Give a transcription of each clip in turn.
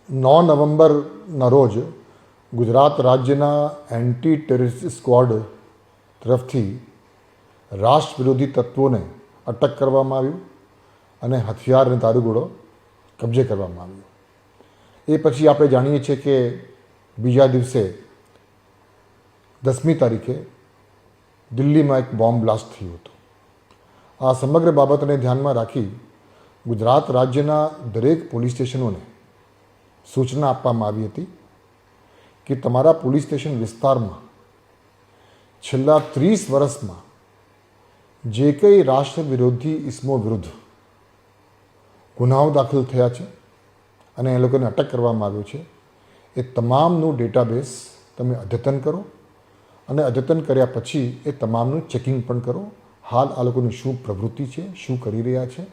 9 નવેમ્બરના રોજ ગુજરાત રાજ્યના anti terrorist squad તરફથી રાષ્ટ્ર વિરોધી તત્વોને અટક કરવામાં આવ્યું અને હથિયાર અને દારૂગોળો કબજે કરવામાં આવ્યો. એ પછી આપણે જાણીએ છીએ કે બીજા દિવસે 10મી તારીખે દિલ્હીમાં એક બોમ્બ બ્લાસ્ટ થયું હતું. આ સમગ્ર બાબતને ધ્યાનમાં રાખી ગુજરાત રાજ્યના દરેક પોલીસ સ્ટેશનોને સૂચના આપવામાં આવી હતી કે તમારા પોલીસ સ્ટેશન વિસ્તારમાં છેલ્લા 30 વર્ષમાં જે કંઈ રાષ્ટ્ર વિરોધી ઇસમો વિરુદ્ધ ગુનાઓ દાખલ થયા છે અને એ લોકોને અટક કરવામાં આવ્યો છે એ તમામનું ડેટાબેઝ તમે અદ્યતન કરો અને અદ્યતન કર્યા પછી એ તમામનું ચેકિંગ પણ કરો. હાલ આ લોકોની શું પ્રવૃત્તિ છે, શું કરી રહ્યા છે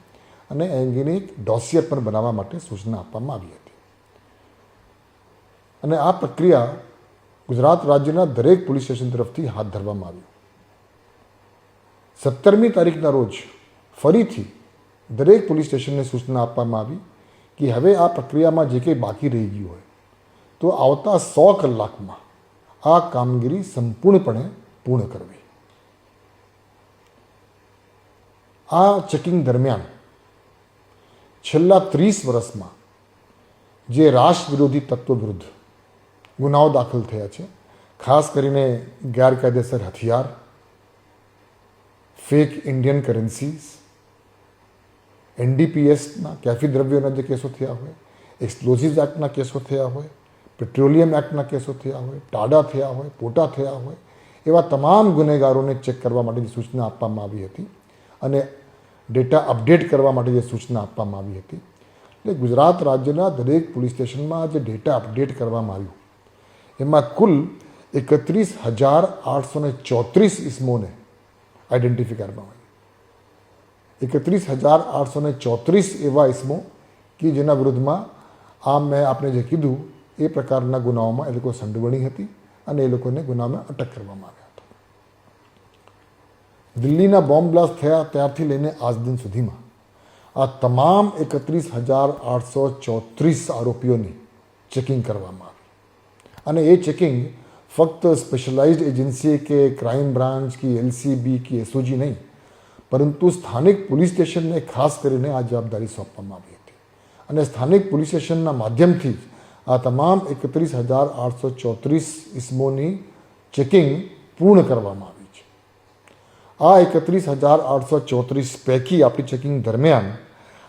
અને એ અંગેની એક ડોસિયર પણ બનાવવા માટે સૂચના આપવામાં આવી હતી. અને આ પ્રક્રિયા ગુજરાત રાજ્યના દરેક પોલીસ સ્ટેશન તરફથી હાથ ધરવામાં આવ્યું. 17મી તારીખના રોજ ફરીથી દરેક પોલીસ સ્ટેશનને સૂચના આપવામાં આવી કે હવે આ પ્રક્રિયામાં જે કંઈ બાકી રહી ગયું હોય તો આવતા 100 કલાકમાં આ કામગીરી સંપૂર્ણપણે પૂર્ણ કરવી. આ ચેકિંગ દરમિયાન છેલ્લા 30 વર્ષમાં જે રાષ્ટ્ર વિરોધી તત્વો વિરુદ્ધ ગુનાઓ દાખલ થયા છે, ખાસ કરીને ગેરકાયદેસર હથિયાર, ફેક ઇન્ડિયન કરન્સીઝ, NDPSના કેફી દ્રવ્યોના જે કેસો થયા હોય, એક્સપ્લોઝિવ્સ એક્ટના કેસો થયા હોય, પેટ્રોલિયમ એક્ટના કેસો થયા હોય, ટાડા થયા હોય, પોટા થયા હોય, એવા તમામ ગુનેગારોને ચેક કરવા માટેની સૂચના આપવામાં આવી હતી અને ડેટા અપડેટ કરવા માટે જે સૂચના આપવામાં આવી હતી. એટલે ગુજરાત રાજ્યના દરેક પોલીસ સ્ટેશનમાં જે ડેટા અપડેટ કરવામાં આવ્યું એમાં કુલ 31,834 ઇસમોને આઈડેન્ટિફાઈ કરવામાં આવ્યું. 31,834 એવા ઇસમો કે જેના વિરુદ્ધમાં આ મેં આપણે જે કીધું એ પ્રકારના ગુનાઓમાં એ લોકો સંડોવણી હતી અને એ લોકોને ગુનામાં અટક કરવામાં આવ્યા હતા. દિલ્હીના બોમ્બ બ્લાસ્ટ થયા ત્યારથી લઈને આજ દિન સુધીમાં આ તમામ 31,834 આરોપીઓની ચેકિંગ કરવામાં આવી અને એ ચેકિંગ ફક્ત સ્પેશિયલાઇઝ્ડ એજન્સી કે ક્રાઇમ બ્રાન્ચ કે LCB કે SOG નહીં, પરંતુ સ્થાનિક પોલીસ સ્ટેશનને ખાસ કરીને આ જવાબદારી સોંપવામાં આવી હતી અને સ્થાનિક પોલીસ સ્ટેશનના માધ્યમથી આ તમામ 31,834 ઇસમોની ચેકિંગ પૂર્ણ કરવામાં આવી છે. આ 31,834 પૈકી આપણી ચેકિંગ દરમિયાન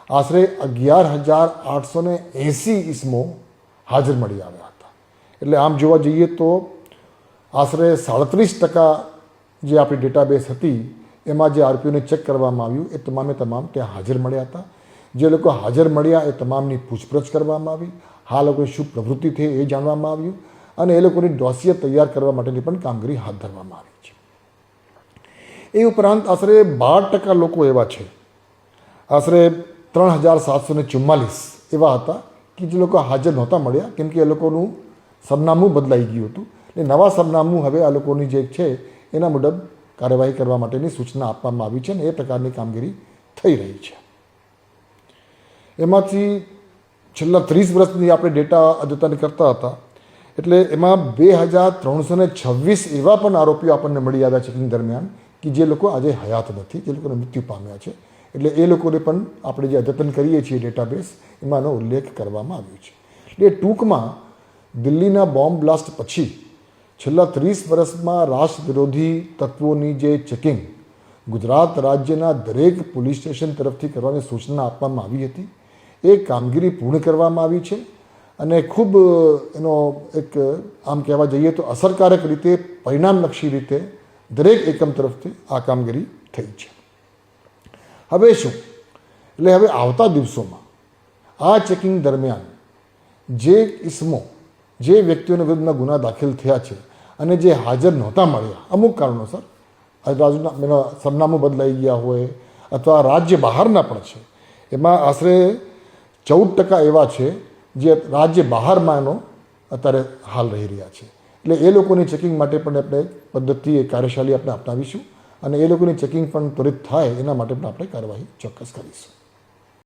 આશરે 11,880 ઇસમો હાજર મળી આવ્યા હતા. એટલે આમ જોવા જઈએ તો આશરે 37% જે આપણી ડેટાબેઝ હતી એમાં જે આરોપીઓને ચેક કરવામાં આવ્યું એ તમામે તમામ ત્યાં હાજર મળ્યા હતા. જે લોકો હાજર મળ્યા એ તમામની પૂછપરછ કરવામાં આવી, આ લોકોની શું પ્રવૃત્તિ થઈ એ જાણવામાં આવ્યું અને એ લોકોની ડોસિયર તૈયાર કરવા માટેની પણ કામગીરી હાથ ધરવામાં આવી છે. એ ઉપરાંત આશરે 12% લોકો એવા છે, આશરે 3,744 એવા હતા કે જે લોકો હાજર નહોતા મળ્યા કેમ કે એ લોકોનું સરનામું બદલાઈ ગયું હતું એટલે નવા સરનામું હવે આ લોકોની જે છે એના મુજબ કાર્યવાહી કરવા માટેની સૂચના આપવામાં આવી છે અને એ પ્રકારની કામગીરી થઈ રહી છે. એમાંથી છેલ્લા 30 વર્ષની આપણે ડેટા અદ્યતન કરતા હતા એટલે એમાં 2,326 એવા પણ આરોપીઓ આપણને મળી આવ્યા ચેકિંગ દરમિયાન કે જે લોકો આજે હયાત નથી, જે લોકોને મૃત્યુ પામ્યા છે. એટલે એ લોકોને પણ આપણે જે અદ્યતન કરીએ છીએ ડેટાબેઝ એમાંનો ઉલ્લેખ કરવામાં આવ્યો છે. એટલે ટૂંકમાં દિલ્હીના બોમ્બ બ્લાસ્ટ પછી છેલ્લા 30 વર્ષમાં રાષ્ટ્ર વિરોધી તત્વોની જે ચેકિંગ ગુજરાત રાજ્યના દરેક પોલીસ સ્ટેશન તરફથી કરવાની સૂચના આપવામાં આવી હતી એ કામગીરી પૂર્ણ કરવામાં આવી છે અને ખૂબ એનો એક આમ કહેવા જઈએ તો અસરકારક રીતે, પરિણામલક્ષી રીતે દરેક એકમ તરફથી આ કામગીરી થઈ છે. હવે શું? એટલે હવે આવતા દિવસોમાં આ ચેકિંગ દરમિયાન જે ઇસમો, જે વ્યક્તિઓના વિરુદ્ધમાં ગુના દાખલ થયા છે અને જે હાજર નહોતા મળ્યા અમુક કારણોસર, રાજ્યના સરનામું બદલાઈ ગયા હોય અથવા રાજ્ય બહારના પણ છે, એમાં આશરે 14% એવા છે જે રાજ્ય બહારમાં એનો અત્યારે હાલ રહી રહ્યા છે. એટલે એ લોકોની ચેકિંગ માટે પણ આપણે પદ્ધતિ, કાર્યશાળી આપણે અપનાવીશું અને એ લોકોની ચેકિંગ પણ ત્વરિત થાય એના માટે પણ આપણે કાર્યવાહી ચોક્કસ કરીશું.